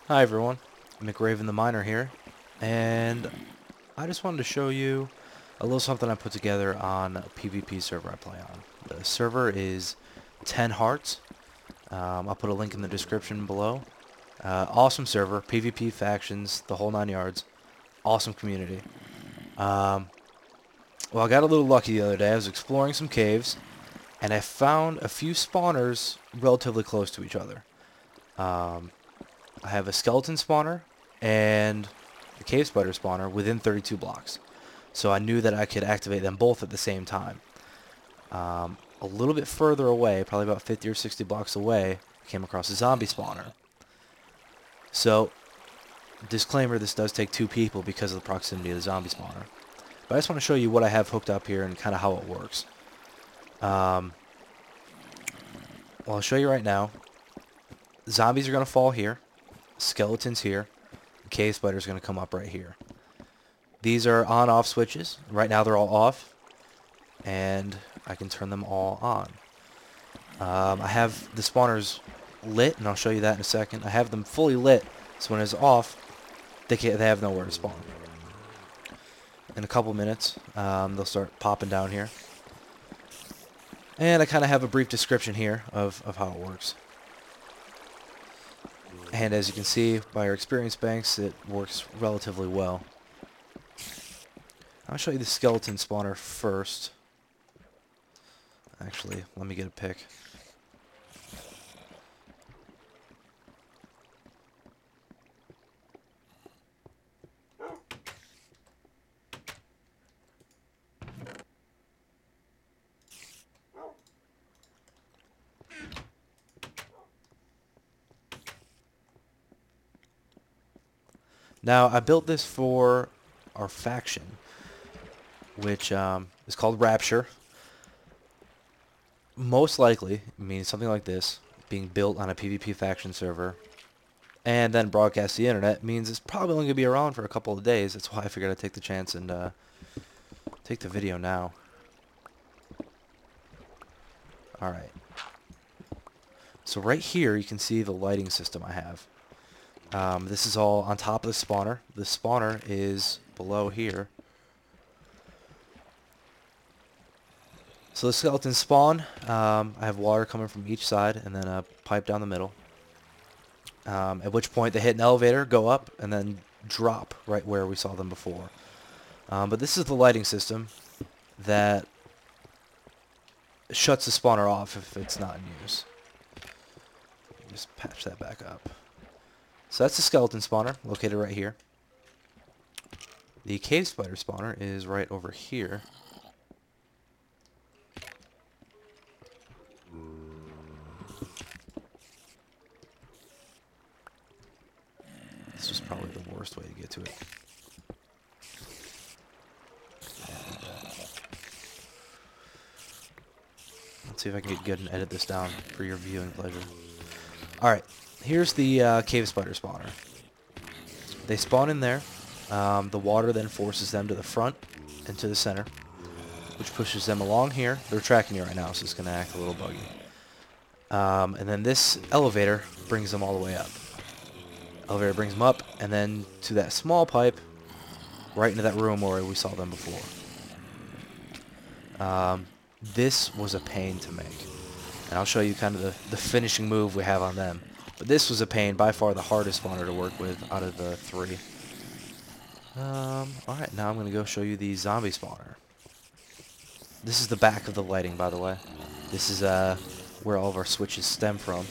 Hi everyone, McRaven the Miner here, and I just wanted to show you a little something I put together on a PvP server I play on. The server is 10 hearts. I'll put a link in the description below. Awesome server, PvP factions, the whole 9 yards. Awesome community. Well, I got a little lucky the other day. I was exploring some caves, and I found a few spawners relatively close to each other. I have a skeleton spawner and a cave spider spawner within 32 blocks. So I knew that I could activate them both at the same time. A little bit further away, probably about 50 or 60 blocks away, I came across a zombie spawner. So, disclaimer, this does take 2 people because of the proximity of the zombie spawner. But I just want to show you what I have hooked up here and kind of how it works. Well, I'll show you right now. Zombies are going to fall here. Skeletons here. The cave spider is going to come up right here. These are on-off switches. Right now they're all off, and I can turn them all on. I have the spawners lit, and I'll show you that in a second. I have them fully lit, so when it's off, they have nowhere to spawn. In a couple minutes, they'll start popping down here. And I kind of have a brief description here of how it works. And as you can see by our experience banks, it works relatively well. I'll show you the skeleton spawner first. Actually, let me get a pic. Now, I built this for our faction, which is called Rapture. Most likely, it means something like this, being built on a PvP faction server, and then broadcast to the internet, means it's probably only going to be around for a couple of days. That's why I figured I'd take the chance and take the video now. Alright. So right here, you can see the lighting system I have. This is all on top of the spawner. The spawner is below here. So the skeletons spawn. I have water coming from each side and then a pipe down the middle. At which point they hit an elevator, go up, and then drop right where we saw them before. But this is the lighting system that shuts the spawner off if it's not in use. Just patch that back up. So that's the skeleton spawner, located right here. The cave spider spawner is right over here. This is probably the worst way to get to it. Let's see if I can get good and edit this down for your viewing pleasure. Alright, here's the cave spider spawner. They spawn in there. The water then forces them to the front and to the center, which pushes them along here. They're tracking you right now, so it's going to act a little buggy. And then this elevator brings them all the way up. Elevator brings them up, and then to that small pipe, right into that room where we saw them before. This was a pain to make. And I'll show you kind of the finishing move we have on them. But this was a pain, by far the hardest spawner to work with out of the 3. Alright, now I'm going to go show you the zombie spawner. This is the back of the lighting, by the way. This is where all of our switches stem from.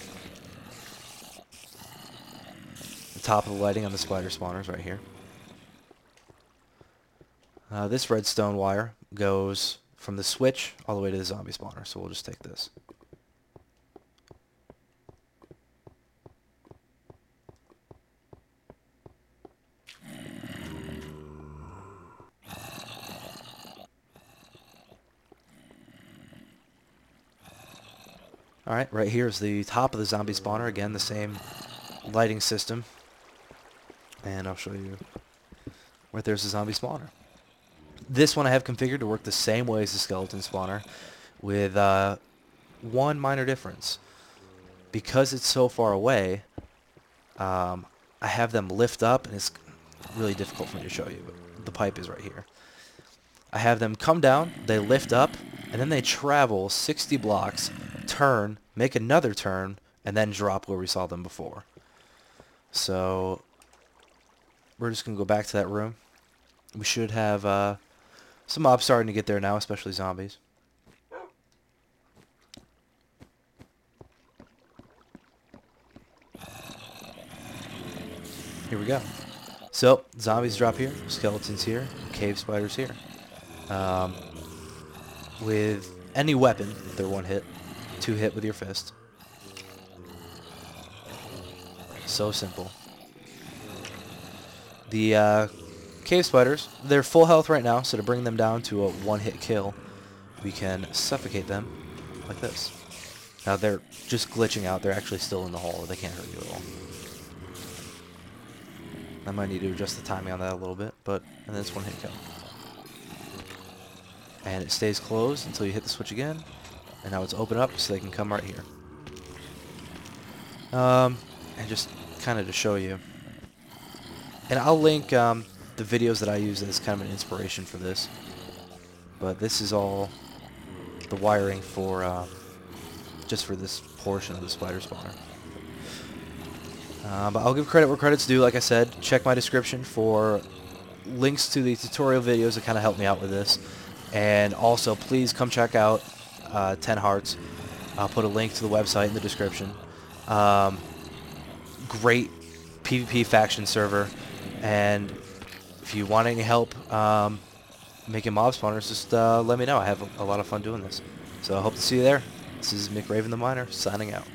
The top of the lighting on the spider spawners right here. This redstone wire goes from the switch all the way to the zombie spawner, so we'll just take this. Alright, right here is the top of the zombie spawner. Again, the same lighting system. And I'll show you where there's the zombie spawner. This one I have configured to work the same way as the skeleton spawner, with one minor difference. Because it's so far away, I have them lift up, and it's really difficult for me to show you, but the pipe is right here. I have them come down, they lift up, and then they travel 60 blocks, turn, make another turn, and then drop where we saw them before. So we're just going to go back to that room. We should have some mobs starting to get there now, especially zombies. Here we go. So, zombies drop here, skeletons here, cave spiders here. With any weapon, they're one hit, two hit with your fist. So simple. The cave spiders, they're full health right now, so to bring them down to a one-hit kill, we can suffocate them like this. Now they're just glitching out, they're actually still in the hole, they can't hurt you at all. I might need to adjust the timing on that a little bit, and then it's one-hit kill. And it stays closed until you hit the switch again, and now it's open up so they can come right here. And just kind of to show you. And I'll link the videos that I use as kind of an inspiration for this. But this is all the wiring for just for this portion of the spider spawner. But I'll give credit where credit's due. Like I said, check my description for links to the tutorial videos that kind of help me out with this. And also, please come check out 10 Hearts. I'll put a link to the website in the description. Great PvP faction server. And if you want any help making mob spawners, just let me know. I have a lot of fun doing this. So I hope to see you there. This is McRaven the Miner, signing out.